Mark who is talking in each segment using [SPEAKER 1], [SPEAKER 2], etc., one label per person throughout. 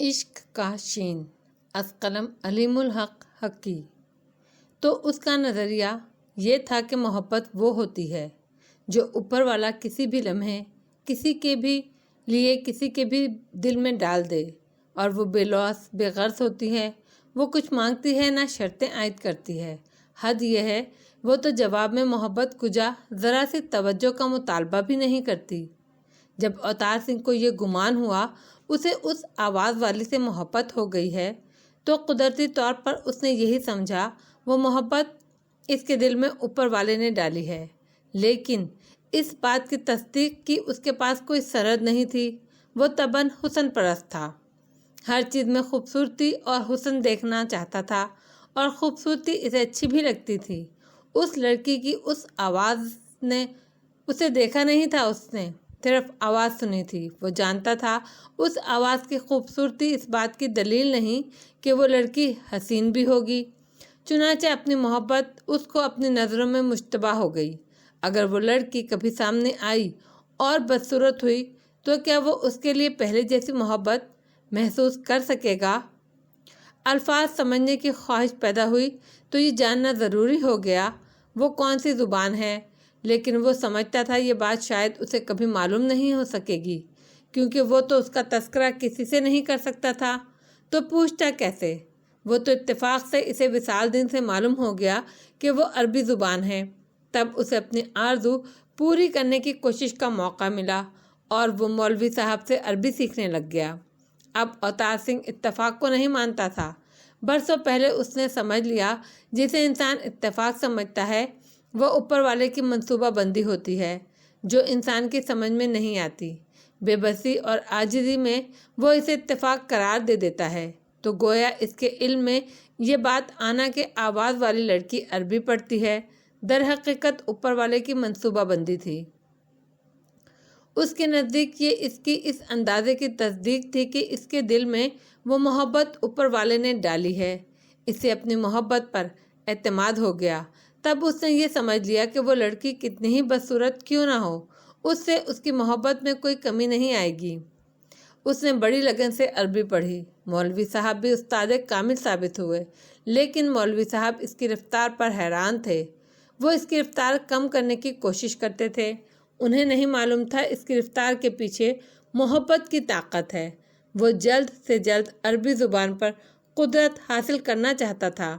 [SPEAKER 1] عشق کا شین از قلم علیم الحق حقی۔ تو اس کا نظریہ یہ تھا کہ محبت وہ ہوتی ہے جو اوپر والا کسی بھی لمحے کسی کے بھی لیے کسی کے بھی دل میں ڈال دے، اور وہ بے لوث بے غرض ہوتی ہے۔ وہ کچھ مانگتی ہے نہ شرطیں عائد کرتی ہے۔ حد یہ ہے وہ تو جواب میں محبت کجا ذرا سی توجہ کا مطالبہ بھی نہیں کرتی۔ جب اوتار سنگھ کو یہ گمان ہوا اسے اس آواز والی سے محبت ہو گئی ہے، تو قدرتی طور پر اس نے یہی سمجھا وہ محبت اس کے دل میں اوپر والے نے ڈالی ہے۔ لیکن اس بات کی تصدیق کی اس کے پاس کوئی سند نہیں تھی۔ وہ طبعاً حسن پرست تھا، ہر چیز میں خوبصورتی اور حسن دیکھنا چاہتا تھا، اور خوبصورتی اسے اچھی بھی لگتی تھی۔ اس لڑکی کی اس آواز نے اسے دیکھا نہیں تھا، اس نے صرف آواز سنی تھی۔ وہ جانتا تھا اس آواز کی خوبصورتی اس بات کی دلیل نہیں کہ وہ لڑکی حسین بھی ہوگی۔ چنانچہ اپنی محبت اس کو اپنی نظروں میں مشتبہ ہو گئی۔ اگر وہ لڑکی کبھی سامنے آئی اور بدصورت ہوئی تو کیا وہ اس کے لیے پہلے جیسی محبت محسوس کر سکے گا؟ الفاظ سمجھنے کی خواہش پیدا ہوئی تو یہ جاننا ضروری ہو گیا وہ کون سی زبان ہے، لیکن وہ سمجھتا تھا یہ بات شاید اسے کبھی معلوم نہیں ہو سکے گی، کیونکہ وہ تو اس کا تذکرہ کسی سے نہیں کر سکتا تھا، تو پوچھتا کیسے؟ وہ تو اتفاق سے اسے وصال دن سے معلوم ہو گیا کہ وہ عربی زبان ہے۔ تب اسے اپنی آرزو پوری کرنے کی کوشش کا موقع ملا اور وہ مولوی صاحب سے عربی سیکھنے لگ گیا۔ اب اوتار سنگھ اتفاق کو نہیں مانتا تھا۔ برسوں پہلے اس نے سمجھ لیا جسے انسان اتفاق سمجھتا ہے وہ اوپر والے کی منصوبہ بندی ہوتی ہے جو انسان کی سمجھ میں نہیں آتی۔ بے بسی اور عاجزی میں وہ اسے اتفاق قرار دے دیتا ہے، تو گویا اس کے علم میں یہ بات آنا کہ آواز والی لڑکی عربی پڑھتی ہے در حقیقت اوپر والے کی منصوبہ بندی تھی۔ اس کے نزدیک یہ اس کی اس اندازے کی تصدیق تھی کہ اس کے دل میں وہ محبت اوپر والے نے ڈالی ہے۔ اسے اپنی محبت پر اعتماد ہو گیا۔ تب اس نے یہ سمجھ لیا کہ وہ لڑکی کتنی ہی بدصورت کیوں نہ ہو، اس سے اس کی محبت میں کوئی کمی نہیں آئے گی۔ اس نے بڑی لگن سے عربی پڑھی۔ مولوی صاحب بھی استاد کامل ثابت ہوئے، لیکن مولوی صاحب اس کی رفتار پر حیران تھے۔ وہ اس کی رفتار کم کرنے کی کوشش کرتے تھے۔ انہیں نہیں معلوم تھا اس کی رفتار کے پیچھے محبت کی طاقت ہے۔ وہ جلد سے جلد عربی زبان پر قدرت حاصل کرنا چاہتا تھا۔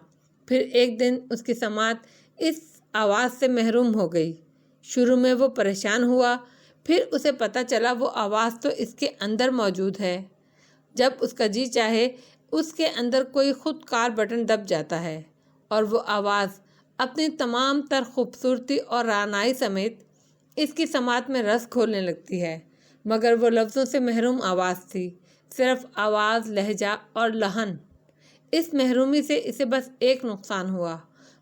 [SPEAKER 1] پھر ایک دن اس کی سماعت اس آواز سے محروم ہو گئی۔ شروع میں وہ پریشان ہوا، پھر اسے پتہ چلا وہ آواز تو اس کے اندر موجود ہے۔ جب اس کا جی چاہے اس کے اندر کوئی خود کار بٹن دب جاتا ہے اور وہ آواز اپنی تمام تر خوبصورتی اور رعنائی سمیت اس کی سماعت میں رس کھولنے لگتی ہے۔ مگر وہ لفظوں سے محروم آواز تھی، صرف آواز، لہجہ اور لحن۔ اس محرومی سے اسے بس ایک نقصان ہوا،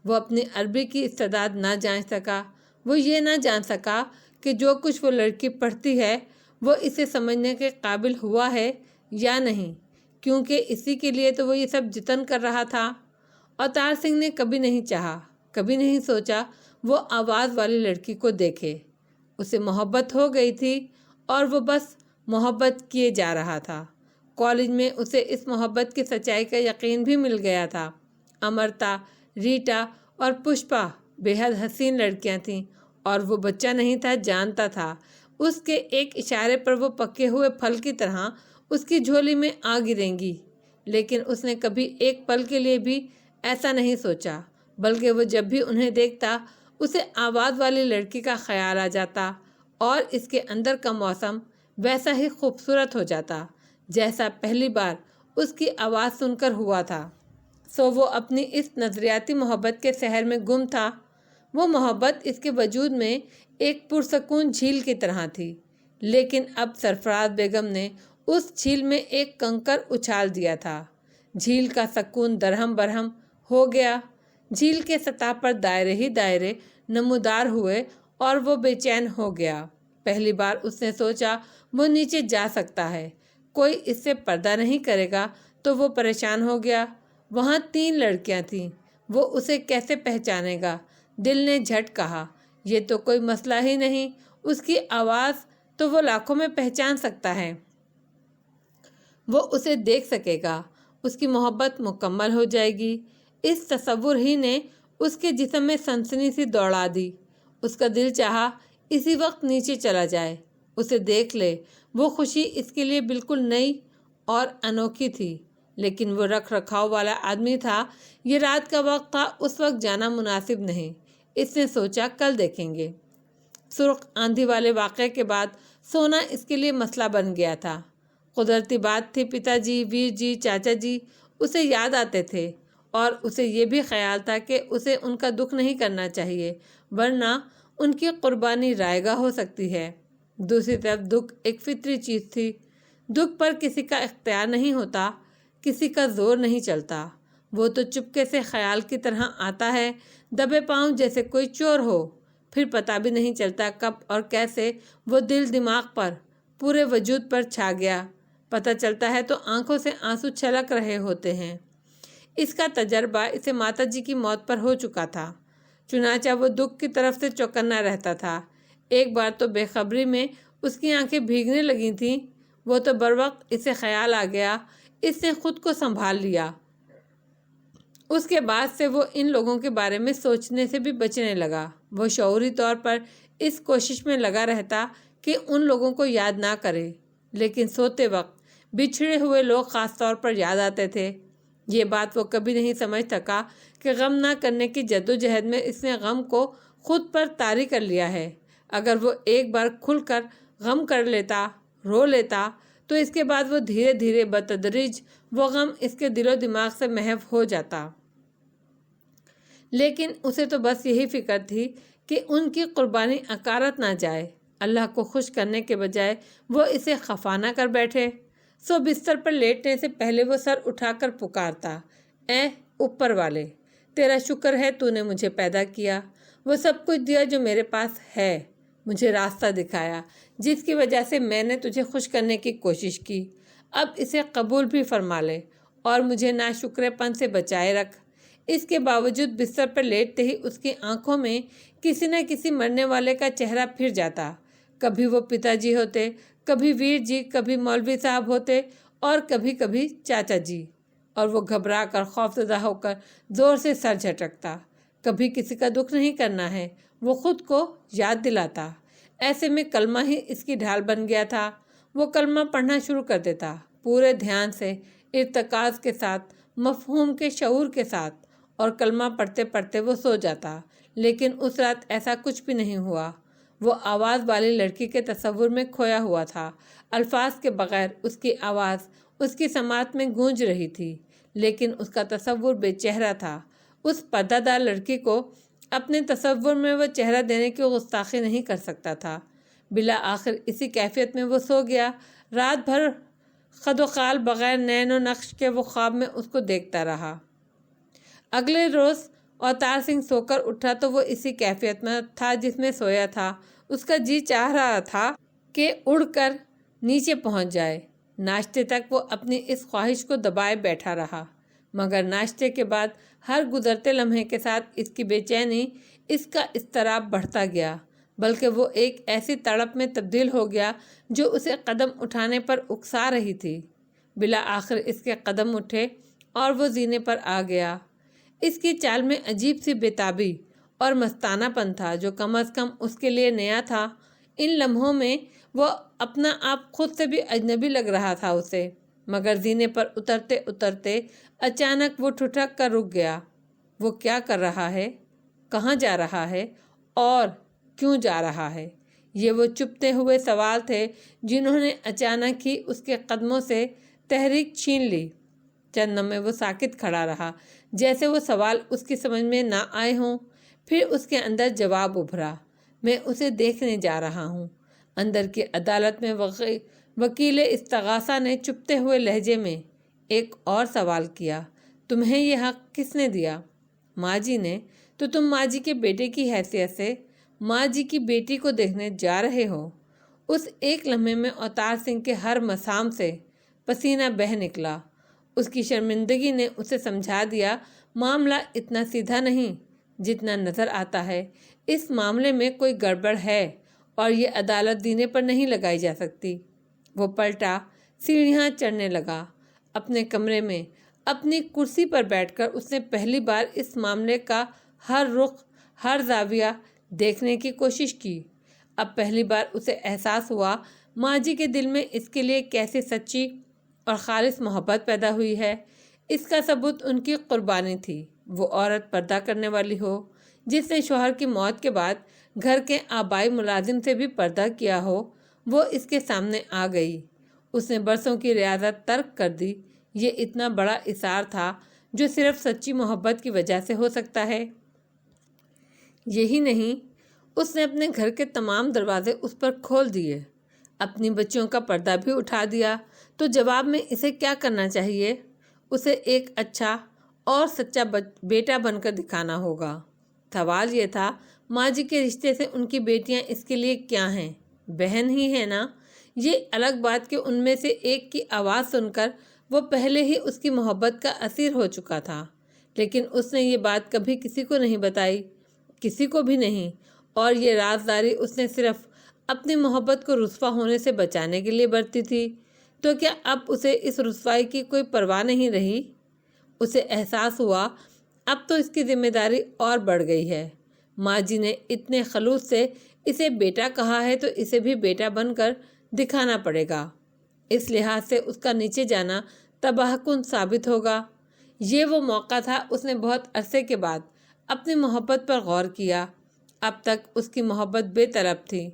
[SPEAKER 1] وہ اپنی عربی کی استعداد نہ جانچ سکا۔ وہ یہ نہ جان سکا کہ جو کچھ وہ لڑکی پڑھتی ہے وہ اسے سمجھنے کے قابل ہوا ہے یا نہیں، کیونکہ اسی کے لیے تو وہ یہ سب جتن کر رہا تھا۔ اوتار سنگھ نے کبھی نہیں چاہا، کبھی نہیں سوچا وہ آواز والی لڑکی کو دیکھے۔ اسے محبت ہو گئی تھی اور وہ بس محبت کیے جا رہا تھا۔ کالج میں اسے اس محبت کی سچائی کا یقین بھی مل گیا تھا۔ امرتا، ریٹا اور پشپا بے حد حسین لڑکیاں تھیں، اور وہ بچہ نہیں تھا، جانتا تھا اس کے ایک اشارے پر وہ پکے ہوئے پھل کی طرح اس کی جھولی میں آ گریں گی۔ لیکن اس نے کبھی ایک پل کے لیے بھی ایسا نہیں سوچا، بلکہ وہ جب بھی انہیں دیکھتا اسے آواز والی لڑکی کا خیال آ جاتا، اور اس کے اندر کا موسم ویسا ہی خوبصورت ہو جاتا جیسا پہلی بار اس کی آواز سن کر ہوا تھا۔ سو وہ اپنی اس نظریاتی محبت کے سحر میں گم تھا۔ وہ محبت اس کے وجود میں ایک پرسکون جھیل کی طرح تھی، لیکن اب سرفراز بیگم نے اس جھیل میں ایک کنکر اچھال دیا تھا۔ جھیل کا سکون درہم برہم ہو گیا۔ جھیل کے سطح پر دائرے ہی دائرے نمودار ہوئے اور وہ بے چین ہو گیا۔ پہلی بار اس نے سوچا وہ نیچے جا سکتا ہے، کوئی اس سے پردہ نہیں کرے گا، تو وہ پریشان ہو گیا۔ وہاں 3 لڑکیاں تھیں، وہ اسے کیسے پہچانے گا؟ دل نے جھٹ کہا یہ تو کوئی مسئلہ ہی نہیں، اس کی آواز تو وہ لاکھوں میں پہچان سکتا ہے۔ وہ اسے دیکھ سکے گا، اس کی محبت مکمل ہو جائے گی۔ اس تصور ہی نے اس کے جسم میں سنسنی سی دوڑا دی۔ اس کا دل چاہا اسی وقت نیچے چلا جائے، اسے دیکھ لے۔ وہ خوشی اس کے لیے بالکل نئی اور انوکھی تھی، لیکن وہ رکھ رکھاؤ والا آدمی تھا۔ یہ رات کا وقت تھا، اس وقت جانا مناسب نہیں۔ اس نے سوچا کل دیکھیں گے۔ سرخ آندھی والے واقعے کے بعد سونا اس کے لیے مسئلہ بن گیا تھا۔ قدرتی بات تھی، پتا جی، ویر جی، چاچا جی اسے یاد آتے تھے، اور اسے یہ بھی خیال تھا کہ اسے ان کا دکھ نہیں کرنا چاہیے، ورنہ ان کی قربانی رائے گاہ ہو سکتی ہے۔ دوسری طرف دکھ ایک فطری چیز تھی۔ دکھ پر کسی کا اختیار نہیں ہوتا، کسی کا زور نہیں چلتا۔ وہ تو چپکے سے خیال کی طرح آتا ہے، دبے پاؤں جیسے کوئی چور ہو۔ پھر پتہ بھی نہیں چلتا کب اور کیسے وہ دل دماغ پر، پورے وجود پر چھا گیا۔ پتہ چلتا ہے تو آنکھوں سے آنسو چھلک رہے ہوتے ہیں۔ اس کا تجربہ اسے ماتا جی کی موت پر ہو چکا تھا، چنانچہ وہ دکھ کی طرف سے چوکنا رہتا تھا۔ ایک بار تو بے خبری میں اس کی آنکھیں بھیگنے لگی تھیں۔ وہ تو بروقت اسے خیال آ گیا، اس نے خود کو سنبھال لیا۔ اس کے بعد سے وہ ان لوگوں کے بارے میں سوچنے سے بھی بچنے لگا۔ وہ شعوری طور پر اس کوشش میں لگا رہتا کہ ان لوگوں کو یاد نہ کرے، لیکن سوتے وقت بچھڑے ہوئے لوگ خاص طور پر یاد آتے تھے۔ یہ بات وہ کبھی نہیں سمجھ سکا کہ غم نہ کرنے کی جدوجہد میں اس نے غم کو خود پر طاری کر لیا ہے۔ اگر وہ ایک بار کھل کر غم کر لیتا، رو لیتا، تو اس کے بعد وہ دھیرے دھیرے بتدریج وہ غم اس کے دل و دماغ سے محو ہو جاتا۔ لیکن اسے تو بس یہی فکر تھی کہ ان کی قربانی اکارت نہ جائے۔ اللہ کو خوش کرنے کے بجائے وہ اسے خفا نہ کر بیٹھے۔ سو بستر پر لیٹنے سے پہلے وہ سر اٹھا کر پکارتا، اے اوپر والے، تیرا شکر ہے تو نے مجھے پیدا کیا، وہ سب کچھ دیا جو میرے پاس ہے، مجھے راستہ دکھایا جس کی وجہ سے میں نے تجھے خوش کرنے کی کوشش کی۔ اب اسے قبول بھی فرما لے اور مجھے ناشکرے پن سے بچائے رکھ۔ اس کے باوجود بستر پر لیٹتے ہی اس کی آنکھوں میں کسی نہ کسی مرنے والے کا چہرہ پھر جاتا۔ کبھی وہ پتا جی ہوتے، کبھی ویر جی، کبھی مولوی صاحب ہوتے، اور کبھی کبھی چاچا جی، اور وہ گھبرا کر خوفزدہ ہو کر زور سے سر جھٹکتا۔ کبھی کسی کا دکھ نہیں کرنا ہے، وہ خود کو یاد دلاتا۔ ایسے میں کلمہ ہی اس کی ڈھال بن گیا تھا۔ وہ کلمہ پڑھنا شروع کر دیتا، پورے دھیان سے، ارتکاز کے ساتھ، مفہوم کے شعور کے ساتھ، اور کلمہ پڑھتے پڑھتے وہ سو جاتا۔ لیکن اس رات ایسا کچھ بھی نہیں ہوا۔ وہ آواز والی لڑکی کے تصور میں کھویا ہوا تھا۔ الفاظ کے بغیر اس کی آواز اس کی سماعت میں گونج رہی تھی، لیکن اس کا تصور بے چہرہ تھا۔ اس پردہ دار لڑکی کو اپنے تصور میں وہ چہرہ دینے کی گستاخی نہیں کر سکتا تھا۔ بالآخر اسی کیفیت میں وہ سو گیا۔ رات بھر خد و خال بغیر نین و نقش کے وہ خواب میں اس کو دیکھتا رہا۔ اگلے روز اوتار سنگھ سو کر اٹھا تو وہ اسی کیفیت میں تھا جس میں سویا تھا۔ اس کا جی چاہ رہا تھا کہ اڑ کر نیچے پہنچ جائے۔ ناشتے تک وہ اپنی اس خواہش کو دبائے بیٹھا رہا، مگر ناشتے کے بعد ہر گزرتے لمحے کے ساتھ اس کی بے چینی، اس کا اضطراب بڑھتا گیا، بلکہ وہ ایک ایسی تڑپ میں تبدیل ہو گیا جو اسے قدم اٹھانے پر اکسا رہی تھی۔ بالآخر اس کے قدم اٹھے اور وہ زینے پر آ گیا۔ اس کی چال میں عجیب سی بےتابی اور مستانہ پن تھا جو کم از کم اس کے لیے نیا تھا۔ ان لمحوں میں وہ اپنا آپ خود سے بھی اجنبی لگ رہا تھا اسے، مگر زینے پر اترتے اترتے اچانک وہ ٹھٹک کر رک گیا۔ وہ کیا کر رہا ہے، کہاں جا رہا ہے، اور کیوں جا رہا ہے؟ یہ وہ چپتے ہوئے سوال تھے جنہوں نے اچانک ہی اس کے قدموں سے تحریک چھین لی۔ چند لمحے وہ ساکت کھڑا رہا، جیسے وہ سوال اس کی سمجھ میں نہ آئے ہوں۔ پھر اس کے اندر جواب ابھرا، میں اسے دیکھنے جا رہا ہوں۔ اندر کی عدالت میں وکیل استغاثہ نے چپتے ہوئے لہجے میں ایک اور سوال کیا، تمہیں یہ حق کس نے دیا؟ ماں جی نے۔ تو تم ماں جی کے بیٹے کی حیثیت سے ماں جی کی بیٹی کو دیکھنے جا رہے ہو؟ اس ایک لمحے میں اوتار سنگھ کے ہر مسام سے پسینہ بہہ نکلا۔ اس کی شرمندگی نے اسے سمجھا دیا، معاملہ اتنا سیدھا نہیں جتنا نظر آتا ہے۔ اس معاملے میں کوئی گڑبڑ ہے اور یہ عدالت دینے پر نہیں لگائی جا سکتی۔ وہ پلٹا، سیڑھیاں چڑھنے لگا۔ اپنے کمرے میں اپنی کرسی پر بیٹھ کر اس نے پہلی بار اس معاملے کا ہر رخ، ہر زاویہ دیکھنے کی کوشش کی۔ اب پہلی بار اسے احساس ہوا ماں جی کے دل میں اس کے لیے کیسی سچی اور خالص محبت پیدا ہوئی ہے۔ اس کا ثبوت ان کی قربانی تھی۔ وہ عورت پردہ کرنے والی ہو، جس نے شوہر کی موت کے بعد گھر کے آبائی ملازم سے بھی پردہ کیا ہو، وہ اس کے سامنے آ گئی۔ اس نے برسوں کی ریاضت ترک کر دی۔ یہ اتنا بڑا اثار تھا جو صرف سچی محبت کی وجہ سے ہو سکتا ہے۔ یہی نہیں، اس نے اپنے گھر کے تمام دروازے اس پر کھول دیے، اپنی بچیوں کا پردہ بھی اٹھا دیا۔ تو جواب میں اسے کیا کرنا چاہیے؟ اسے ایک اچھا اور سچا بیٹا بن کر دکھانا ہوگا۔ سوال یہ تھا، ماں جی کے رشتے سے ان کی بیٹیاں اس کے لیے کیا ہیں؟ بہن ہی ہے نا؟ یہ الگ بات کہ ان میں سے ایک کی آواز سن کر وہ پہلے ہی اس کی محبت کا اسیر ہو چکا تھا، لیکن اس نے یہ بات کبھی کسی کو نہیں بتائی، کسی کو بھی نہیں، اور یہ رازداری اس نے صرف اپنی محبت کو رسوا ہونے سے بچانے کے لیے برتی تھی۔ تو کیا اب اسے اس رسوائی کی کوئی پرواہ نہیں رہی؟ اسے احساس ہوا اب تو اس کی ذمہ داری اور بڑھ گئی ہے۔ ماں جی نے اتنے خلوص سے اسے بیٹا کہا ہے تو اسے بھی بیٹا بن کر دکھانا پڑے گا۔ اس لحاظ سے اس کا نیچے جانا تباہ کن ثابت ہوگا۔ یہ وہ موقع تھا۔ اس نے بہت عرصے کے بعد اپنی محبت پر غور کیا۔ اب تک اس کی محبت بے طلب تھی۔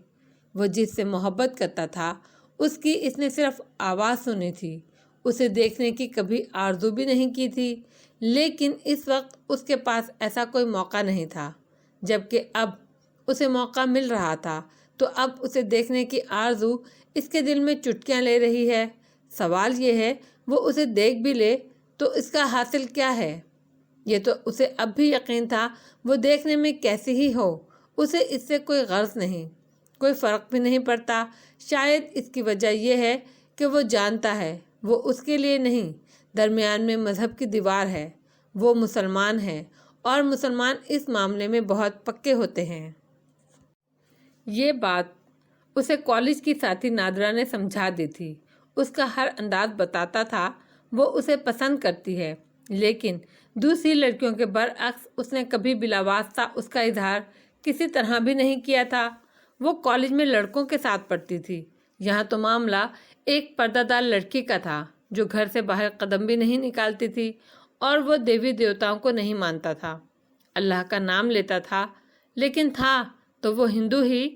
[SPEAKER 1] وہ جس سے محبت کرتا تھا اس کی اس نے صرف آواز سنی تھی، اسے دیکھنے کی کبھی آرزو بھی نہیں کی تھی، لیکن اس وقت اس کے پاس ایسا کوئی موقع نہیں تھا، جبکہ اب اسے موقع مل رہا تھا تو اب اسے دیکھنے کی آرزو اس کے دل میں چٹکیاں لے رہی ہے۔ سوال یہ ہے، وہ اسے دیکھ بھی لے تو اس کا حاصل کیا ہے؟ یہ تو اسے اب بھی یقین تھا، وہ دیکھنے میں کیسی ہی ہو، اسے اس سے کوئی غرض نہیں، کوئی فرق بھی نہیں پڑتا۔ شاید اس کی وجہ یہ ہے کہ وہ جانتا ہے وہ اس کے لیے نہیں، درمیان میں مذہب کی دیوار ہے۔ وہ مسلمان ہے اور مسلمان اس معاملے میں بہت پکے ہوتے ہیں۔ یہ بات اسے کالج کی ساتھی نادرہ نے سمجھا دی تھی۔ اس کا ہر انداز بتاتا تھا وہ اسے پسند کرتی ہے، لیکن دوسری لڑکیوں کے برعکس اس نے کبھی بلا واسطہ اس کا اظہار کسی طرح بھی نہیں کیا تھا۔ وہ کالج میں لڑکوں کے ساتھ پڑھتی تھی، یہاں تو معاملہ ایک پردہ دار لڑکی کا تھا جو گھر سے باہر قدم بھی نہیں نکالتی تھی، اور وہ دیوی دیوتاؤں کو نہیں مانتا تھا، اللہ کا نام لیتا تھا، لیکن تھا تو وہ ہندو ہی۔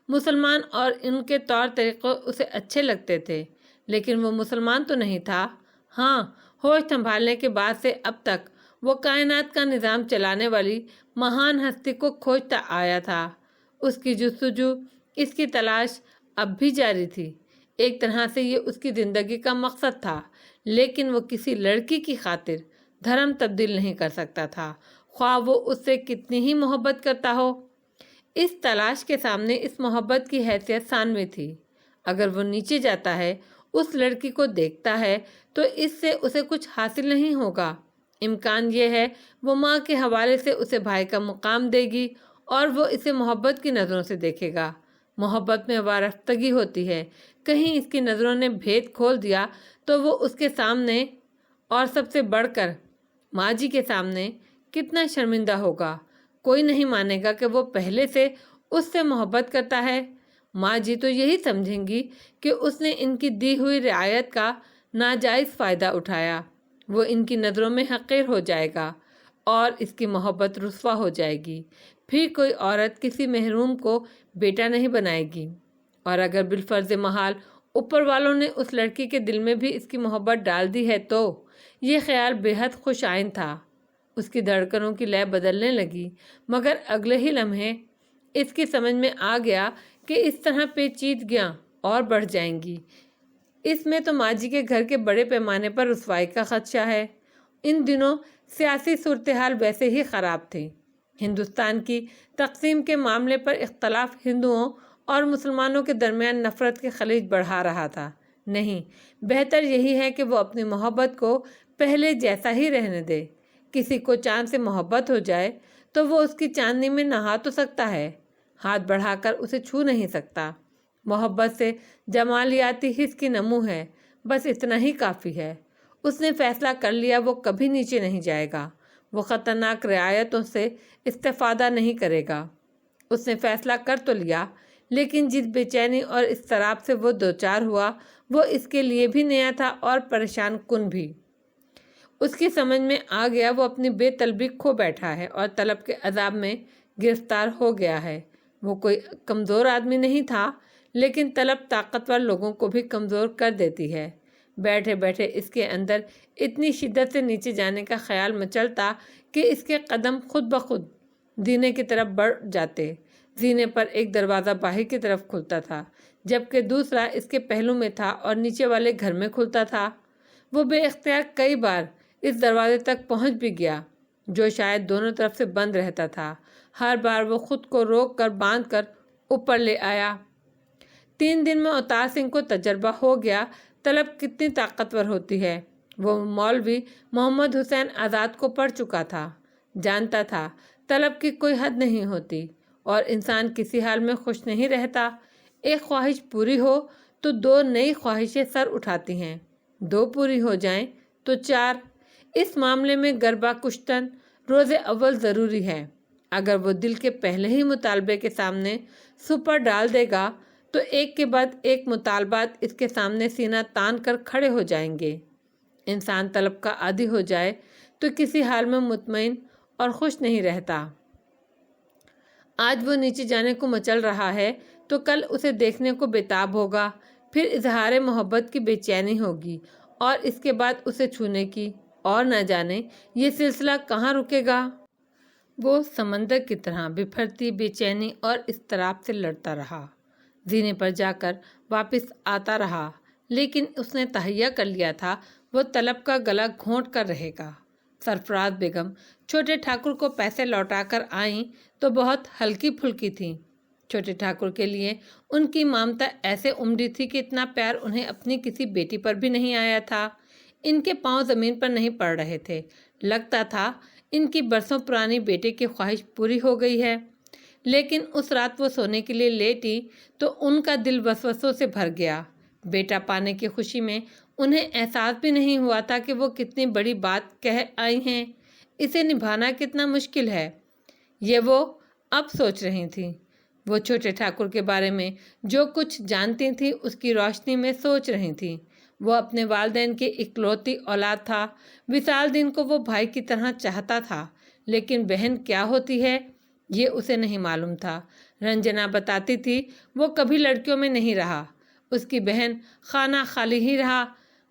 [SPEAKER 1] مسلمان اور ان کے طور طریقے اسے اچھے لگتے تھے، لیکن وہ مسلمان تو نہیں تھا۔ ہاں، ہوش سنبھالنے کے بعد سے اب تک وہ کائنات کا نظام چلانے والی مہان ہستی کو کھوجتا آیا تھا۔ اس کی جستجو، اس کی تلاش اب بھی جاری تھی۔ ایک طرح سے یہ اس کی زندگی کا مقصد تھا، لیکن وہ کسی لڑکی کی خاطر دھرم تبدیل نہیں کر سکتا تھا، خواہ وہ اس سے کتنی ہی محبت کرتا ہو۔ اس تلاش کے سامنے اس محبت کی حیثیت ثانوی تھی۔ اگر وہ نیچے جاتا ہے، اس لڑکی کو دیکھتا ہے، تو اس سے اسے کچھ حاصل نہیں ہوگا۔ امکان یہ ہے وہ ماں کے حوالے سے اسے بھائی کا مقام دے گی اور وہ اسے محبت کی نظروں سے دیکھے گا۔ محبت میں وارفتگی ہوتی ہے، کہیں اس کی نظروں نے بھید کھول دیا تو وہ اس کے سامنے اور سب سے بڑھ کر ماں جی کے سامنے کتنا شرمندہ ہوگا۔ کوئی نہیں مانے گا کہ وہ پہلے سے اس سے محبت کرتا ہے۔ ماں جی تو یہی سمجھیں گی کہ اس نے ان کی دی ہوئی رعایت کا ناجائز فائدہ اٹھایا۔ وہ ان کی نظروں میں حقیر ہو جائے گا اور اس کی محبت رسوا ہو جائے گی۔ پھر کوئی عورت کسی محروم کو بیٹا نہیں بنائے گی، اور اگر بالفرض محال اوپر والوں نے اس لڑکی کے دل میں بھی اس کی محبت ڈال دی ہے تو یہ خیال بے حد خوش آئند تھا۔ اس کی دھڑکنوں کی لے بدلنے لگی، مگر اگلے ہی لمحے اس کی سمجھ میں آ گیا کہ اس طرح پیچیدگیاں اور بڑھ جائیں گی۔ اس میں تو ماں جی کے گھر کے بڑے پیمانے پر رسوائی کا خدشہ ہے۔ ان دنوں سیاسی صورتحال ویسے ہی خراب تھی۔ ہندوستان کی تقسیم کے معاملے پر اختلاف ہندوؤں اور مسلمانوں کے درمیان نفرت کے خلیج بڑھا رہا تھا۔ نہیں، بہتر یہی ہے کہ وہ اپنی محبت کو پہلے جیسا ہی رہنے دے۔ کسی کو چاند سے محبت ہو جائے تو وہ اس کی چاندنی میں نہا تو سکتا ہے، ہاتھ بڑھا کر اسے چھو نہیں سکتا۔ محبت سے جمالیاتی حس کی نمو ہے، بس اتنا ہی کافی ہے۔ اس نے فیصلہ کر لیا وہ کبھی نیچے نہیں جائے گا، وہ خطرناک رعایتوں سے استفادہ نہیں کرے گا۔ اس نے فیصلہ کر تو لیا، لیکن جس بے چینی اور اضطراب سے وہ دوچار ہوا وہ اس کے لیے بھی نیا تھا اور پریشان کن بھی۔ اس کی سمجھ میں آ گیا وہ اپنی بے طلبی کھو بیٹھا ہے اور طلب کے عذاب میں گرفتار ہو گیا ہے۔ وہ کوئی کمزور آدمی نہیں تھا، لیکن طلب طاقتور لوگوں کو بھی کمزور کر دیتی ہے۔ بیٹھے بیٹھے اس کے اندر اتنی شدت سے نیچے جانے کا خیال مچلتا کہ اس کے قدم خود بخود زینے کی طرف بڑھ جاتے۔ زینے پر ایک دروازہ باہر کی طرف کھلتا تھا، جبکہ دوسرا اس کے پہلو میں تھا اور نیچے والے گھر میں کھلتا تھا۔ وہ بے اختیار کئی بار اس دروازے تک پہنچ بھی گیا، جو شاید دونوں طرف سے بند رہتا تھا۔ ہر بار وہ خود کو روک کر باندھ کر اوپر لے آیا۔ 3 دن میں اوتار سنگھ کو تجربہ ہو گیا طلب کتنی طاقتور ہوتی ہے۔ وہ مولوی محمد حسین آزاد کو پڑھ چکا تھا، جانتا تھا طلب کی کوئی حد نہیں ہوتی اور انسان کسی حال میں خوش نہیں رہتا۔ ایک خواہش پوری ہو تو 2 نئی خواہشیں سر اٹھاتی ہیں، 2 پوری ہو جائیں تو 4۔ اس معاملے میں گربہ کشتن روز اول ضروری ہے۔ اگر وہ دل کے پہلے ہی مطالبے کے سامنے سپر ڈال دے گا تو ایک کے بعد ایک مطالبات اس کے سامنے سینہ تان کر کھڑے ہو جائیں گے۔ انسان طلب کا عادی ہو جائے تو کسی حال میں مطمئن اور خوش نہیں رہتا۔ آج وہ نیچے جانے کو مچل رہا ہے تو کل اسے دیکھنے کو بےتاب ہوگا، پھر اظہار محبت کی بے چینی ہوگی اور اس کے بعد اسے چھونے کی، اور نہ جانے یہ سلسلہ کہاں رکے گا۔ وہ سمندر کی طرح بپھرتی بے چینی اور اضطراب سے لڑتا رہا، زینے پر جا کر واپس آتا رہا، لیکن اس نے تہیہ کر لیا تھا وہ طلب کا گلا گھونٹ کر رہے گا۔ سرفراز بیگم چھوٹے ٹھاکر کو پیسے لوٹا کر آئیں تو بہت ہلکی پھلکی تھیں۔ چھوٹے ٹھاکر کے لیے ان کی ممتا ایسے عمدی تھی کہ اتنا پیار انہیں اپنی کسی بیٹی پر بھی نہیں آیا تھا۔ ان کے پاؤں زمین پر نہیں پڑ رہے تھے، لگتا تھا ان کی برسوں پرانی بیٹے کی خواہش پوری ہو گئی ہے۔ لیکن اس رات وہ سونے کے لیے لیٹی تو ان کا دل وسوسوں سے بھر گیا۔ بیٹا پانے کی خوشی میں انہیں احساس بھی نہیں ہوا تھا کہ وہ کتنی بڑی بات کہہ آئی ہیں، اسے نبھانا کتنا مشکل ہے، یہ وہ اب سوچ رہی تھیں۔ وہ چھوٹے ٹھاکر کے بارے میں جو کچھ جانتی تھیں اس کی روشنی میں سوچ رہی تھیں۔ وہ اپنے والدین کی اکلوتی اولاد تھا، وصال دین کو وہ بھائی کی طرح چاہتا تھا، لیکن بہن کیا ہوتی ہے یہ اسے نہیں معلوم تھا۔ رنجنا بتاتی تھی وہ کبھی لڑکیوں میں نہیں رہا، اس کی بہن خانہ خالی ہی رہا،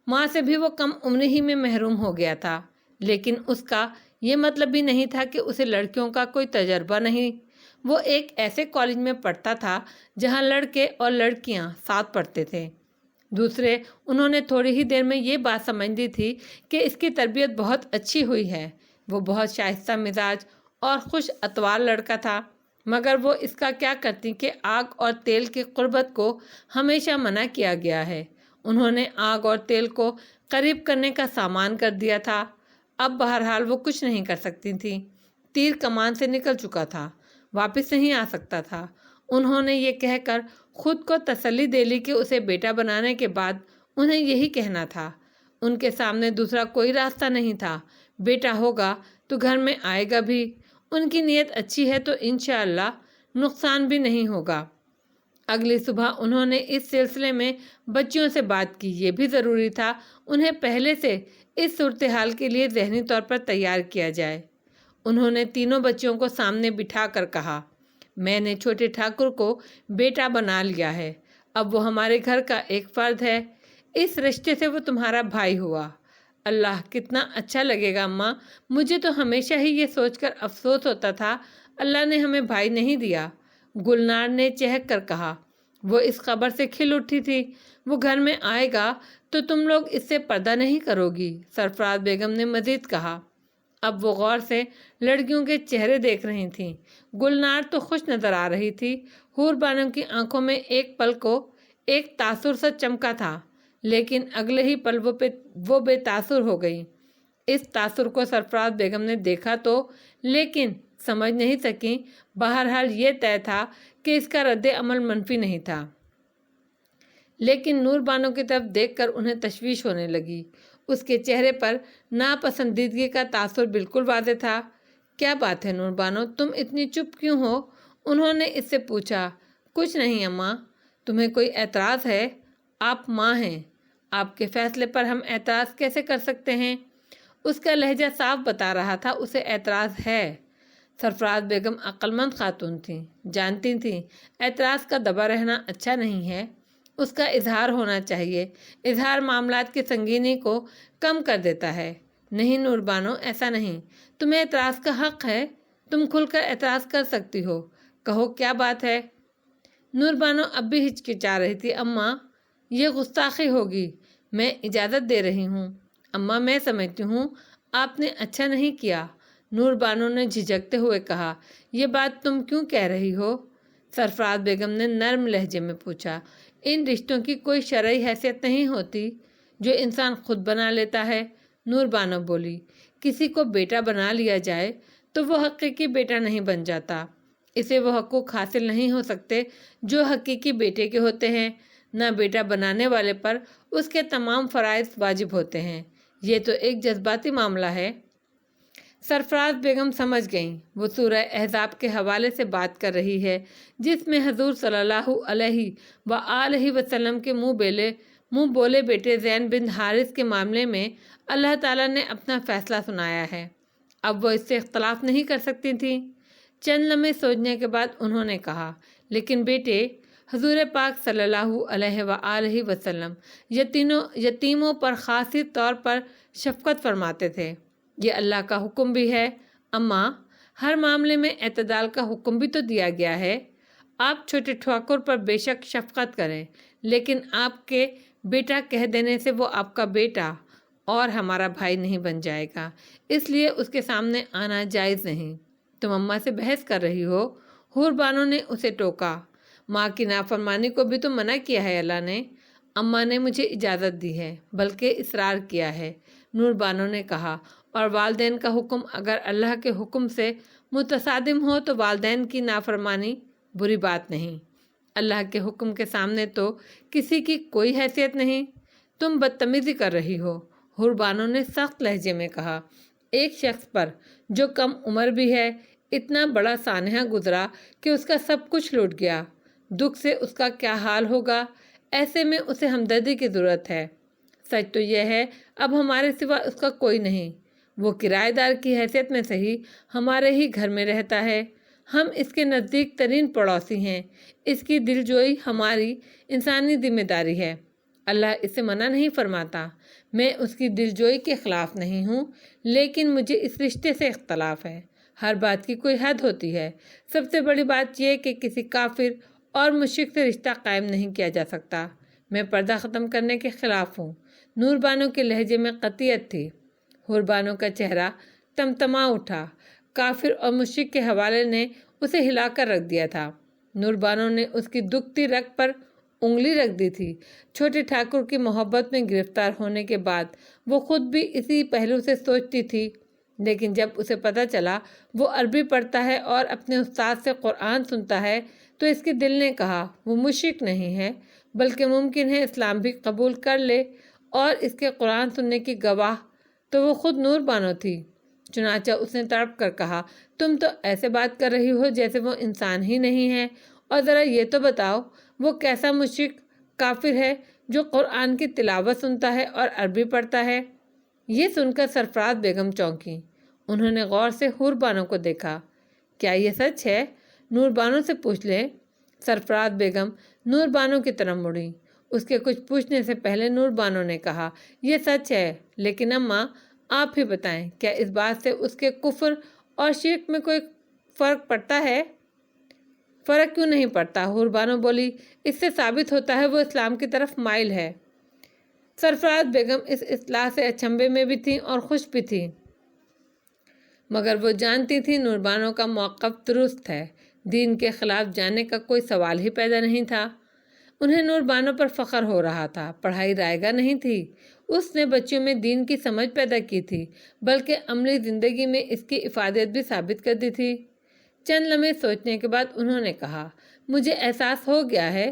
[SPEAKER 1] ماں سے بھی وہ کم عمری ہی میں محروم ہو گیا تھا، لیکن اس کا یہ مطلب بھی نہیں تھا کہ اسے لڑکیوں کا کوئی تجربہ نہیں۔ وہ ایک ایسے کالج میں پڑھتا تھا جہاں لڑکے اور لڑکیاں ساتھ پڑھتے تھے۔ دوسرے انہوں نے تھوڑی ہی دیر میں یہ بات سمجھ لی تھی کہ اس کی تربیت بہت اچھی ہوئی ہے۔ وہ بہت شائستہ مزاج اور خوش اتوار لڑکا تھا، مگر وہ اس کا کیا کرتی کہ آگ اور تیل کی قربت کو ہمیشہ منع کیا گیا ہے۔ انہوں نے آگ اور تیل کو قریب کرنے کا سامان کر دیا تھا۔ اب بہرحال وہ کچھ نہیں کر سکتی تھی، تیر کمان سے نکل چکا تھا، واپس نہیں آ سکتا تھا۔ انہوں نے یہ کہہ کر خود کو تسلی دے لی کہ اسے بیٹا بنانے کے بعد انہیں یہی کہنا تھا۔ ان کے سامنے دوسرا کوئی راستہ نہیں تھا۔ بیٹا ہوگا تو گھر میں آئے گا بھی، ان کی نیت اچھی ہے تو انشاءاللہ نقصان بھی نہیں ہوگا۔ اگلی صبح انہوں نے اس سلسلے میں بچیوں سے بات کی۔ یہ بھی ضروری تھا انہیں پہلے سے اس صورتحال کے لیے ذہنی طور پر تیار کیا جائے۔ انہوں نے تینوں بچیوں کو سامنے بٹھا کر کہا، میں نے چھوٹے ٹھاکر کو بیٹا بنا لیا ہے، اب وہ ہمارے گھر کا ایک فرد ہے، اس رشتے سے وہ تمہارا بھائی ہوا۔ اللہ کتنا اچھا لگے گا اماں، مجھے تو ہمیشہ ہی یہ سوچ کر افسوس ہوتا تھا اللہ نے ہمیں بھائی نہیں دیا۔ گلنار نے چہک کر کہا، وہ اس خبر سے کھل اٹھی تھی، وہ گھر میں آئے گا تو تم لوگ اس سے پردہ نہیں کرو گی۔ سرفراز بیگم نے مزید کہا۔ اب وہ غور سے لڑکیوں کے چہرے دیکھ رہی تھیں۔ گلنار تو خوش نظر آ رہی تھی، حور بانو کی آنکھوں میں ایک پل کو ایک تاثر سا چمکا تھا، لیکن اگلے ہی پل وہ بے تاثر ہو گئی۔ اس تاثر کو سرفراز بیگم نے دیکھا تو لیکن سمجھ نہیں سکی۔ بہرحال یہ طے تھا کہ اس کا رد عمل منفی نہیں تھا۔ لیکن نور بانو کی طرف دیکھ کر انہیں تشویش ہونے لگی۔ اس کے چہرے پر ناپسندیدگی کا تاثر بالکل واضح تھا۔ کیا بات ہے نور بانو، تم اتنی چپ کیوں ہو؟ انہوں نے اس سے پوچھا۔ کچھ نہیں اماں، تمہیں کوئی اعتراض ہے؟ آپ ماں ہیں، آپ کے فیصلے پر ہم اعتراض کیسے کر سکتے ہیں؟ اس کا لہجہ صاف بتا رہا تھا اسے اعتراض ہے۔ سرفراز بیگم عقل مند خاتون تھیں، جانتی تھیں اعتراض کا دبا رہنا اچھا نہیں ہے، اس کا اظہار ہونا چاہیے۔ اظہار معاملات کی سنگینی کو کم کر دیتا ہے۔ نہیں نور بانو، ایسا نہیں، تمہیں اعتراض کا حق ہے، تم کھل کر اعتراض کر سکتی ہو، کہو کیا بات ہے؟ نور بانو اب بھی ہچکچا رہی تھی۔ اماں، یہ گستاخی ہوگی، میں اجازت دے رہی ہوں۔ اماں، میں سمجھتی ہوں آپ نے اچھا نہیں کیا، نور بانو نے جھجکتے ہوئے کہا۔ یہ بات تم کیوں کہہ رہی ہو؟ سرفراز بیگم نے نرم لہجے میں پوچھا۔ ان رشتوں کی کوئی شرعی حیثیت نہیں ہوتی جو انسان خود بنا لیتا ہے، نور بانو بولی۔ کسی کو بیٹا بنا لیا جائے تو وہ حقیقی بیٹا نہیں بن جاتا، اسے وہ حقوق حاصل نہیں ہو سکتے جو حقیقی بیٹے کے ہوتے ہیں، نہ بیٹا بنانے والے پر اس کے تمام فرائض واجب ہوتے ہیں۔ یہ تو ایک جذباتی معاملہ ہے۔ سرفراز بیگم سمجھ گئیں وہ سورہ احزاب کے حوالے سے بات کر رہی ہے، جس میں حضور صلی اللہ علیہ وآلہ وسلم کے منہ بولے بیٹے زین بن حارث کے معاملے میں اللہ تعالیٰ نے اپنا فیصلہ سنایا ہے۔ اب وہ اس سے اختلاف نہیں کر سکتی تھیں۔ چند لمحے سوچنے کے بعد انہوں نے کہا، لیکن بیٹے، حضور پاک صلی اللہ علیہ وآلہ وسلم یتیموں پر خاصی طور پر شفقت فرماتے تھے۔ یہ اللہ کا حکم بھی ہے۔ اماں، ہر معاملے میں اعتدال کا حکم بھی تو دیا گیا ہے۔ آپ چھوٹے ٹھاکر پر بے شک شفقت کریں، لیکن آپ کے بیٹا کہہ دینے سے وہ آپ کا بیٹا اور ہمارا بھائی نہیں بن جائے گا، اس لیے اس کے سامنے آنا جائز نہیں۔ تم اماں سے بحث کر رہی ہو، حور بانو نے اسے ٹوکا۔ ماں کی نافرمانی کو بھی تو منع کیا ہے اللہ نے۔ اماں نے مجھے اجازت دی ہے، بلکہ اصرار کیا ہے، نور بانو نے کہا، اور والدین کا حکم اگر اللہ کے حکم سے متصادم ہو تو والدین کی نافرمانی بری بات نہیں۔ اللہ کے حکم کے سامنے تو کسی کی کوئی حیثیت نہیں۔ تم بدتمیزی کر رہی ہو، حور بانو نے سخت لہجے میں کہا۔ ایک شخص پر جو کم عمر بھی ہے، اتنا بڑا سانحہ گزرا کہ اس کا سب کچھ لوٹ گیا، دکھ سے اس کا کیا حال ہوگا؟ ایسے میں اسے ہمدردی کی ضرورت ہے۔ سچ تو یہ ہے اب ہمارے سوا اس کا کوئی نہیں، وہ کرایہ دار کی حیثیت میں صحیح ہمارے ہی گھر میں رہتا ہے، ہم اس کے نزدیک ترین پڑوسی ہیں، اس کی دلجوئی ہماری انسانی ذمہ داری ہے۔ اللہ اسے منع نہیں فرماتا، میں اس کی دلجوئی کے خلاف نہیں ہوں، لیکن مجھے اس رشتے سے اختلاف ہے۔ ہر بات کی کوئی حد ہوتی ہے، سب سے بڑی بات یہ کہ کسی کافر اور مشرک سے رشتہ قائم نہیں کیا جا سکتا۔ میں پردہ ختم کرنے کے خلاف ہوں۔ نور بانو کے لہجے میں قطعیت تھی۔ حور بانو کا چہرہ تمتما اٹھا۔ کافر اور مشرک کے حوالے نے اسے ہلا کر رکھ دیا تھا۔ نور بانو نے اس کی دکھتی رگ پر انگلی رکھ دی تھی۔ چھوٹے ٹھاکر کی محبت میں گرفتار ہونے کے بعد وہ خود بھی اسی پہلو سے سوچتی تھی، لیکن جب اسے پتہ چلا وہ عربی پڑھتا ہے اور اپنے استاد سے قرآن سنتا ہے تو اس کے دل نے کہا وہ مشرک نہیں ہے، بلکہ ممکن ہے اسلام بھی قبول کر لے، اور اس کے قرآن سننے کی گواہ تو وہ خود نور بانو تھی۔ چنانچہ اس نے تڑپ کر کہا، تم تو ایسے بات کر رہی ہو جیسے وہ انسان ہی نہیں ہے، اور ذرا یہ تو بتاؤ وہ کیسا مشرک کافر ہے جو قرآن کی تلاوت سنتا ہے اور عربی پڑھتا ہے؟ یہ سن کر سرفراز بیگم چونکی۔ انہوں نے غور سے حور بانو کو دیکھا۔ کیا یہ سچ ہے؟ نور بانو سے پوچھ لیں۔ سرفراز بیگم نور بانو کی طرف مڑی۔ اس کے کچھ پوچھنے سے پہلے نور بانو نے کہا، یہ سچ ہے، لیکن اماں آپ ہی بتائیں، کیا اس بات سے اس کے کفر اور شرک میں کوئی فرق پڑتا ہے؟ فرق کیوں نہیں پڑتا؟ حور بانو بولی، اس سے ثابت ہوتا ہے وہ اسلام کی طرف مائل ہے۔ سرفراز بیگم اس اصلاح سے اچنبھے میں بھی تھیں اور خوش بھی تھیں، مگر وہ جانتی تھیں نور بانو کا موقف درست ہے، دین کے خلاف جانے کا کوئی سوال ہی پیدا نہیں تھا۔ انہیں نور بانو پر فخر ہو رہا تھا، پڑھائی رائے گاہ نہیں تھی، اس نے بچوں میں دین کی سمجھ پیدا کی تھی، بلکہ عملی زندگی میں اس کی افادیت بھی ثابت کر دی تھی۔ چند لمحے سوچنے کے بعد انہوں نے کہا، مجھے احساس ہو گیا ہے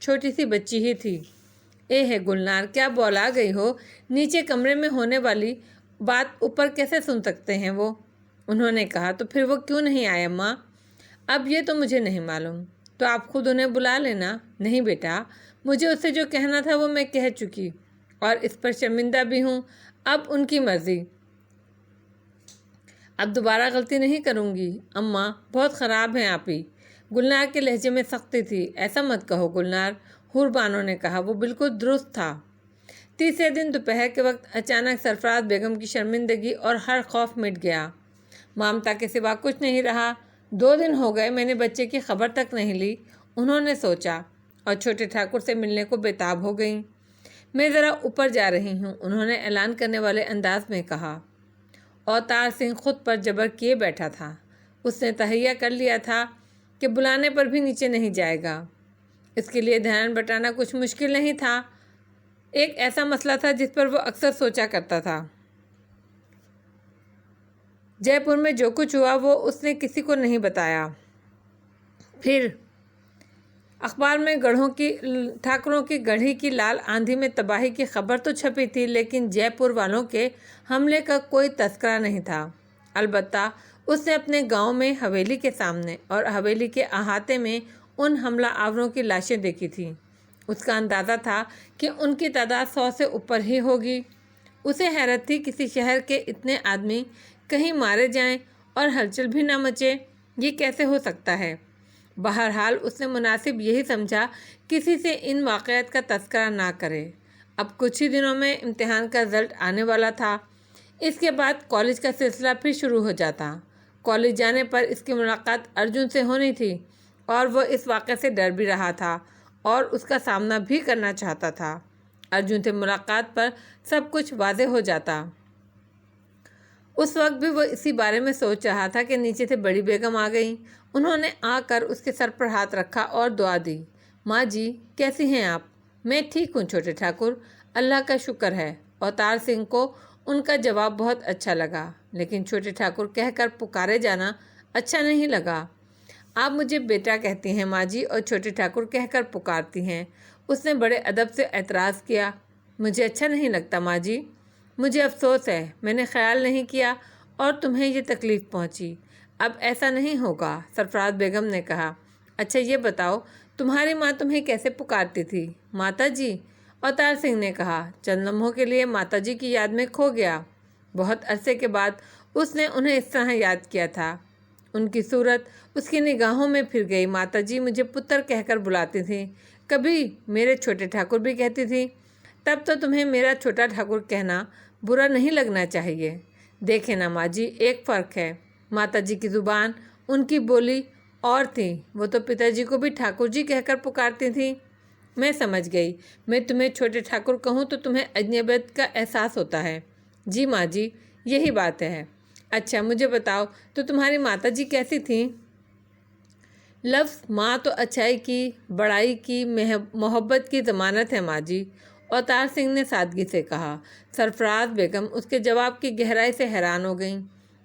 [SPEAKER 1] چھوٹی سی بچی ہی تھی۔ اے ہے گلنار، کیا بولا گئی ہو؟ نیچے کمرے میں ہونے والی بات اوپر کیسے سن سکتے ہیں وہ؟ انہوں نے کہا۔ تو پھر وہ کیوں نہیں آئے اماں؟ اب یہ تو مجھے نہیں معلوم، تو آپ خود انہیں بلا لینا۔ نہیں بیٹا، مجھے اس سے جو کہنا تھا وہ میں کہہ چکی، اور اس پر شرمندہ بھی ہوں۔ اب ان کی مرضی، اب دوبارہ غلطی نہیں کروں گی۔ اماں بہت خراب ہیں آپ ہی۔ گلنار کے لہجے میں سختی تھی۔ ایسا مت کہو گلنار، حور بانو نے کہا۔ وہ بالکل درست تھا۔ تیسرے دن دوپہر کے وقت اچانک سرفراز بیگم کی شرمندگی اور ہر خوف مٹ گیا۔ ممتا کے سوا کچھ نہیں رہا۔ 2 دن ہو گئے میں نے بچے کی خبر تک نہیں لی، انہوں نے سوچا، اور چھوٹے ٹھاکر سے ملنے کو بےتاب ہو گئیں۔ میں ذرا اوپر جا رہی ہوں، انہوں نے اعلان کرنے والے انداز میں کہا۔ اوتار سنگھ خود پر جبر کیے بیٹھا تھا۔ اس نے تہیہ کر لیا تھا کہ بلانے پر بھی نیچے نہیں جائے گا۔ اس کے لیے دھیان بٹانا کچھ مشکل نہیں تھا۔ ایک ایسا مسئلہ تھا جس پر وہ اکثر سوچا کرتا تھا۔ جے پور میں جو کچھ ہوا وہ اس نے کسی کو نہیں بتایا۔ پھر اخبار میں ٹھاکروں کی گڑھی کی لال آندھی میں تباہی کی خبر تو چھپی تھی، لیکن جے پور والوں کے حملے کا کوئی تذکرہ نہیں تھا۔ البتہ اس نے اپنے گاؤں میں حویلی کے سامنے اور حویلی کے احاطے میں ان حملہ آوروں کی لاشیں دیکھی تھیں۔ اس کا اندازہ تھا کہ ان کی تعداد 100 سے اوپر ہی ہوگی۔ اسے حیرت تھی کسی شہر کے اتنے آدمی کہیں مارے جائیں اور ہلچل بھی نہ مچے، یہ کیسے ہو سکتا ہے؟ بہرحال اس نے مناسب یہی سمجھا کسی سے ان واقعات کا تذکرہ نہ کرے۔ اب کچھ ہی دنوں میں امتحان کا رزلٹ آنے والا تھا۔ اس کے بعد کالج کا سلسلہ پھر شروع ہو جاتا۔ کالج جانے پر اس کی ملاقات ارجن سے ہونی تھی، اور وہ اس واقعے سے ڈر بھی رہا تھا اور اس کا سامنا بھی کرنا چاہتا تھا۔ ارجن سے ملاقات پر سب کچھ واضح ہو جاتا۔ اس وقت بھی وہ اسی بارے میں سوچ رہا تھا کہ نیچے سے بڑی بیگم آ گئیں۔ انہوں نے آ کر اس کے سر پر ہاتھ رکھا اور دعا دی۔ ماں جی، کیسی ہیں آپ؟ میں ٹھیک ہوں چھوٹے ٹھاکر، اللہ کا شکر ہے۔ اوتار سنگھ کو ان کا جواب بہت اچھا لگا، لیکن چھوٹے ٹھاکر کہہ کر پکارے جانا اچھا نہیں لگا۔ آپ مجھے بیٹا کہتی ہیں ماں جی، اور چھوٹے ٹھاکر کہہ کر پکارتی ہیں۔ اس نے بڑے ادب سے اعتراض کیا۔ مجھے اچھا نہیں لگتا ماں جی، مجھے افسوس ہے، میں نے خیال نہیں کیا اور تمہیں یہ تکلیف پہنچی۔ اب ایسا نہیں ہوگا، سرفراز بیگم نے کہا۔ اچھا یہ بتاؤ، تمہاری ماں تمہیں کیسے پکارتی تھی؟ ماتا جی، اوتار سنگھ نے کہا۔ چند لمحوں کے لیے ماتا جی کی یاد میں کھو گیا۔ بہت عرصے کے بعد اس نے انہیں اس طرح یاد کیا تھا۔ ان کی صورت اس کی نگاہوں میں پھر گئی۔ ماتا جی مجھے پتر کہہ کر بلاتی تھیں، کبھی میرے چھوٹے ٹھاکر بھی کہتی تھی۔ تب تو تمہیں میرا چھوٹا ٹھاکر کہنا برا نہیں لگنا چاہیے۔ دیکھیں نا ماں جی، ایک فرق ہے، ماتا جی کی زبان، ان کی بولی اور تھی، وہ تو پتا جی کو بھی ٹھاکر جی کہہ کر پکارتی تھیں۔ میں سمجھ گئی، میں تمہیں چھوٹے ٹھاکر کہوں تو تمہیں اجنبیت کا احساس ہوتا ہے۔ جی ماں جی، یہی بات ہے۔ اچھا مجھے بتاؤ، تو تمہاری ماتا جی کیسی تھیں؟ لفظ ماں تو اچھائی کی، بڑائی کی، محبت کی ضمانت ہے ماں جی، اوتار سنگھ نے سادگی سے کہا۔ سرفراز بیگم اس کے جواب کی گہرائی سے حیران ہو گئیں۔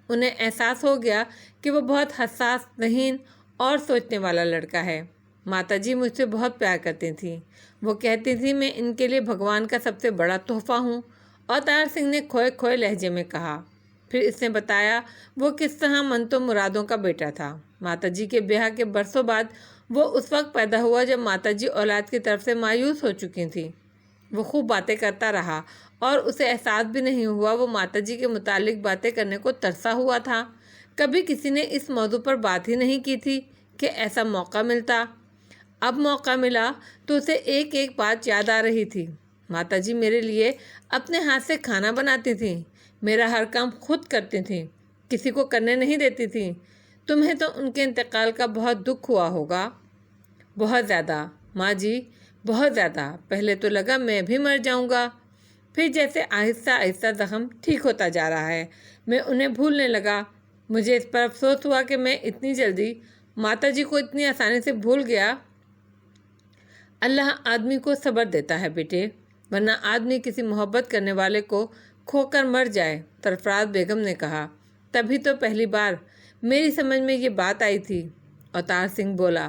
[SPEAKER 1] انہیں احساس ہو گیا کہ وہ بہت حساس، ذہین اور سوچنے والا لڑکا ہے۔ ماتا جی مجھ سے بہت پیار کرتی تھیں، وہ کہتی تھیں میں ان کے لیے بھگوان کا سب سے بڑا تحفہ ہوں، اوتار سنگھ نے کھوئے کھوئے لہجے میں کہا۔ پھر اس نے بتایا وہ کس طرح منتو مرادوں کا بیٹا تھا۔ ماتا جی کے بیاہ کے برسوں بعد وہ اس وقت پیدا ہوا جب ماتا جی اولاد کی طرف سے مایوس ہو چکی تھیں۔ وہ خوب باتیں کرتا رہا اور اسے احساس بھی نہیں ہوا وہ ماتا جی کے متعلق باتیں کرنے کو ترسا ہوا تھا۔ کبھی کسی نے اس موضوع پر بات ہی نہیں کی تھی کہ ایسا موقع ملتا۔ اب موقع ملا تو اسے ایک ایک بات یاد آ رہی تھی۔ ماتا جی میرے لیے اپنے ہاتھ سے کھانا بناتی تھیں، میرا ہر کام خود کرتی تھیں، کسی کو کرنے نہیں دیتی تھیں۔ تمہیں تو ان کے انتقال کا بہت دکھ ہوا ہوگا۔ بہت زیادہ ماں جی، بہت زیادہ۔ پہلے تو لگا میں بھی مر جاؤں گا، پھر جیسے آہستہ آہستہ زخم ٹھیک ہوتا جا رہا ہے میں انہیں بھولنے لگا۔ مجھے اس پر افسوس ہوا کہ میں اتنی جلدی ماتا جی کو اتنی آسانی سے بھول گیا۔ اللہ آدمی کو صبر دیتا ہے بیٹے، ورنہ آدمی کسی محبت کرنے والے کو کھو کر مر جائے، سرفراز بیگم نے کہا۔ تبھی تو پہلی بار میری سمجھ میں یہ بات آئی تھی، اوتار سنگھ بولا۔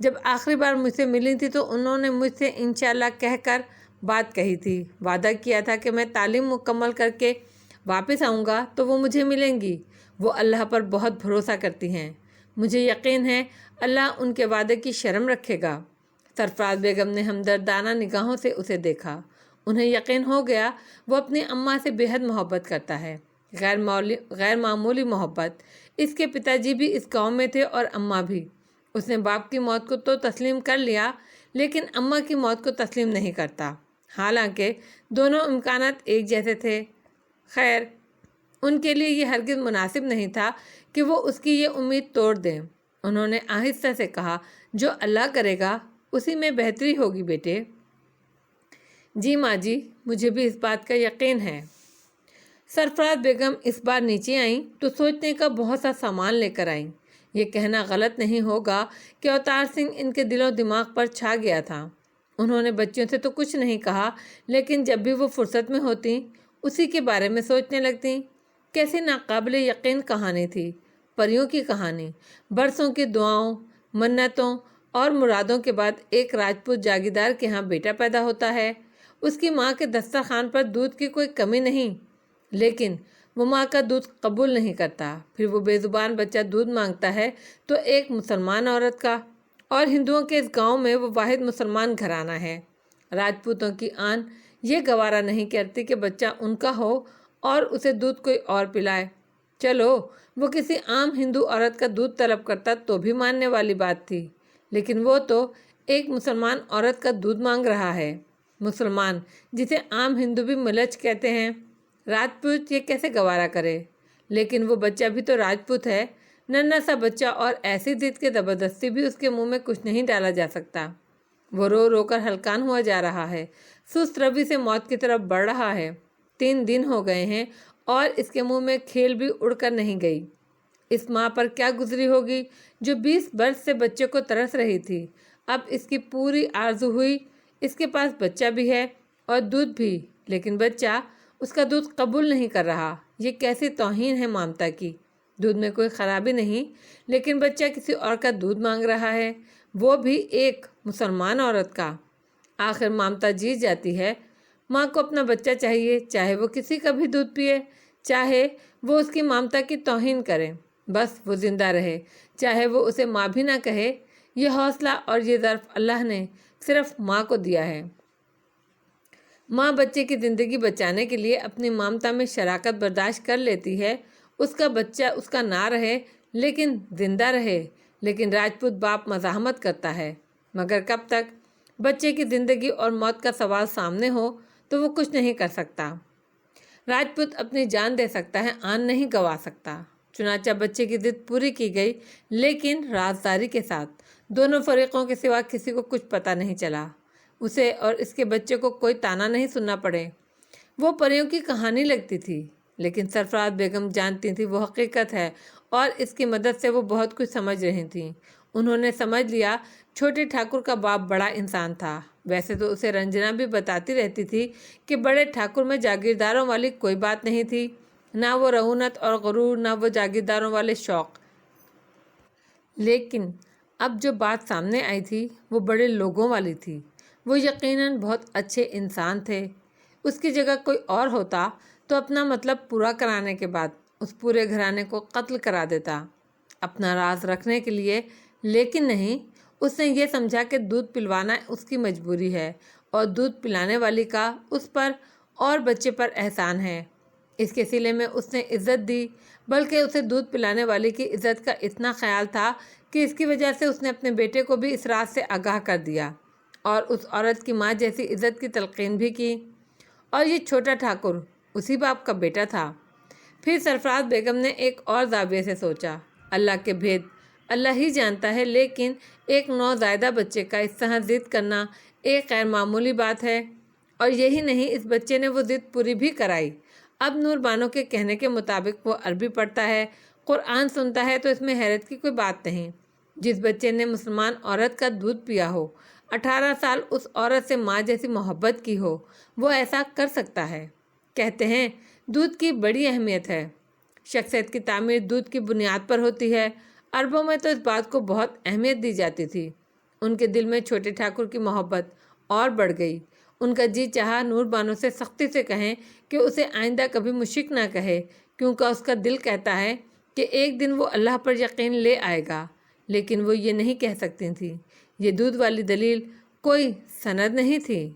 [SPEAKER 1] جب آخری بار مجھ سے ملی تھی تو انہوں نے مجھ سے انشاءاللہ کہہ کر بات کہی تھی، وعدہ کیا تھا کہ میں تعلیم مکمل کر کے واپس آؤں گا تو وہ مجھے ملیں گی۔ وہ اللہ پر بہت بھروسہ کرتی ہیں، مجھے یقین ہے اللہ ان کے وعدے کی شرم رکھے گا۔ سرفراز بیگم نے ہمدردانہ نگاہوں سے اسے دیکھا۔ انہیں یقین ہو گیا وہ اپنی اماں سے بے حد محبت کرتا ہے، غیر معمولی محبت۔ اس کے پتا جی بھی اس گاؤں میں تھے اور اماں بھی۔ اس نے باپ کی موت کو تو تسلیم کر لیا لیکن اماں کی موت کو تسلیم نہیں کرتا، حالانکہ دونوں امکانات ایک جیسے تھے۔ خیر، ان کے لیے یہ ہرگز مناسب نہیں تھا کہ وہ اس کی یہ امید توڑ دیں۔ انہوں نے آہستہ سے کہا، جو اللہ کرے گا اسی میں بہتری ہوگی بیٹے۔ جی ماں جی، مجھے بھی اس بات کا یقین ہے۔ سرفراز بیگم اس بار نیچے آئیں تو سوچنے کا بہت سا سامان لے کر آئیں۔ یہ کہنا غلط نہیں ہوگا کہ اوتار سنگھ ان کے دل و دماغ پر چھا گیا تھا۔ انہوں نے بچوں سے تو کچھ نہیں کہا لیکن جب بھی وہ فرصت میں ہوتیں اسی کے بارے میں سوچنے لگتیں۔ کیسی ناقابل یقین کہانی تھی، پریوں کی کہانی۔ برسوں کی دعاؤں، منتوں اور مرادوں کے بعد ایک راجپوت جاگیردار کے ہاں بیٹا پیدا ہوتا ہے۔ اس کی ماں کے دسترخوان پر دودھ کی کوئی کمی نہیں، لیکن وہ ماں کا دودھ قبول نہیں کرتا۔ پھر وہ بے زبان بچہ دودھ مانگتا ہے تو ایک مسلمان عورت کا، اور ہندوؤں کے اس گاؤں میں وہ واحد مسلمان گھرانہ ہے۔ راجپوتوں کی آن یہ گوارا نہیں کرتی کہ بچہ ان کا ہو اور اسے دودھ کوئی اور پلائے۔ چلو وہ کسی عام ہندو عورت کا دودھ طلب کرتا تو بھی ماننے والی بات تھی، لیکن وہ تو ایک مسلمان عورت کا دودھ مانگ رہا ہے۔ مسلمان جسے عام ہندو بھی ملچ کہتے ہیں، راجپوت یہ کیسے گوارا کرے؟ لیکن وہ بچہ بھی تو راجپوت ہے، ننھا سا بچہ، اور ایسی ضد کے زبردستی بھی اس کے منہ میں کچھ نہیں ڈالا جا سکتا۔ وہ رو رو کر ہلکان ہوا جا رہا ہے، سست روی سے موت کی طرف بڑھ رہا ہے۔ 3 دن ہو گئے ہیں اور اس کے منہ میں کھیل بھی اڑ کر نہیں گئی۔ اس ماں پر کیا گزری ہوگی جو 20 برس سے بچے کو ترس رہی تھی۔ اب اس کی پوری آرزو ہوئی، اس کے پاس بچہ بھی ہے اور دودھ بھی، لیکن بچہ اس کا دودھ قبول نہیں کر رہا۔ یہ کیسی توہین ہے ممتا کی۔ دودھ میں کوئی خرابی نہیں، لیکن بچہ کسی اور کا دودھ مانگ رہا ہے، وہ بھی ایک مسلمان عورت کا۔ آخر ممتا جیت جاتی ہے۔ ماں کو اپنا بچہ چاہیے، چاہے وہ کسی کا بھی دودھ پیے، چاہے وہ اس کی ممتا کی توہین کرے، بس وہ زندہ رہے، چاہے وہ اسے ماں بھی نہ کہے۔ یہ حوصلہ اور یہ ظرف اللہ نے صرف ماں کو دیا ہے۔ ماں بچے کی زندگی بچانے کے لیے اپنی ممتا میں شراکت برداشت کر لیتی ہے، اس کا بچہ اس کا نہ رہے لیکن زندہ رہے، لیکن راجپوت باپ مزاحمت کرتا ہے۔ مگر کب تک؟ بچے کی زندگی اور موت کا سوال سامنے ہو تو وہ کچھ نہیں کر سکتا۔ راجپوت اپنی جان دے سکتا ہے، آن نہیں گنوا سکتا۔ چنانچہ بچے کی ضد پوری کی گئی، لیکن رازداری کے ساتھ۔ دونوں فریقوں کے سوا کسی کو کچھ پتہ نہیں چلا، اسے اور اس کے بچے کو کوئی تانا نہیں سننا پڑے۔ وہ پریوں کی کہانی لگتی تھی، لیکن سرفراز بیگم جانتی تھی وہ حقیقت ہے، اور اس کی مدد سے وہ بہت کچھ سمجھ رہی تھیں۔ انہوں نے سمجھ لیا چھوٹے ٹھاکر کا باپ بڑا انسان تھا۔ ویسے تو اسے رنجنا بھی بتاتی رہتی تھی کہ بڑے ٹھاکر میں جاگیرداروں والی کوئی بات نہیں تھی، نہ وہ رعونت اور غرور، نہ وہ جاگیرداروں والے شوق۔ لیکن اب جو بات سامنے آئی تھی وہ بڑے لوگوں والی تھی۔ وہ یقیناً بہت اچھے انسان تھے۔ اس کی جگہ کوئی اور ہوتا تو اپنا مطلب پورا کرانے کے بعد اس پورے گھرانے کو قتل کرا دیتا، اپنا راز رکھنے کے لیے۔ لیکن نہیں، اس نے یہ سمجھا کہ دودھ پلوانا اس کی مجبوری ہے، اور دودھ پلانے والی کا اس پر اور بچے پر احسان ہے۔ اس کے صلے میں اس نے عزت دی، بلکہ اسے دودھ پلانے والی کی عزت کا اتنا خیال تھا کہ اس کی وجہ سے اس نے اپنے بیٹے کو بھی اس راز سے آگاہ کر دیا، اور اس عورت کی ماں جیسی عزت کی تلقین بھی کی۔ اور یہ چھوٹا ٹھاکر اسی باپ کا بیٹا تھا۔ پھر سرفراز بیگم نے ایک اور زاویے سے سوچا، اللہ کے بھید اللہ ہی جانتا ہے، لیکن ایک نوزائیدہ بچے کا اس طرح ضد کرنا ایک غیر معمولی بات ہے۔ اور یہی نہیں، اس بچے نے وہ ضد پوری بھی کرائی۔ اب نور بانو کے کہنے کے مطابق وہ عربی پڑھتا ہے، قرآن سنتا ہے، تو اس میں حیرت کی کوئی بات نہیں۔ جس بچے نے مسلمان عورت کا دودھ پیا ہو، 18 سال اس عورت سے ماں جیسی محبت کی ہو، وہ ایسا کر سکتا ہے۔ کہتے ہیں دودھ کی بڑی اہمیت ہے، شخصیت کی تعمیر دودھ کی بنیاد پر ہوتی ہے۔ عربوں میں تو اس بات کو بہت اہمیت دی جاتی تھی۔ ان کے دل میں چھوٹے ٹھاکر کی محبت اور بڑھ گئی۔ ان کا جی چاہا نور بانو سے سختی سے کہیں کہ اسے آئندہ کبھی مشرک نہ کہے، کیونکہ اس کا دل کہتا ہے کہ ایک دن وہ اللہ پر یقین لے آئے گا، لیکن وہ یہ نہیں کہہ سکتی تھی۔ یہ دودھ والی دلیل کوئی سند نہیں تھی۔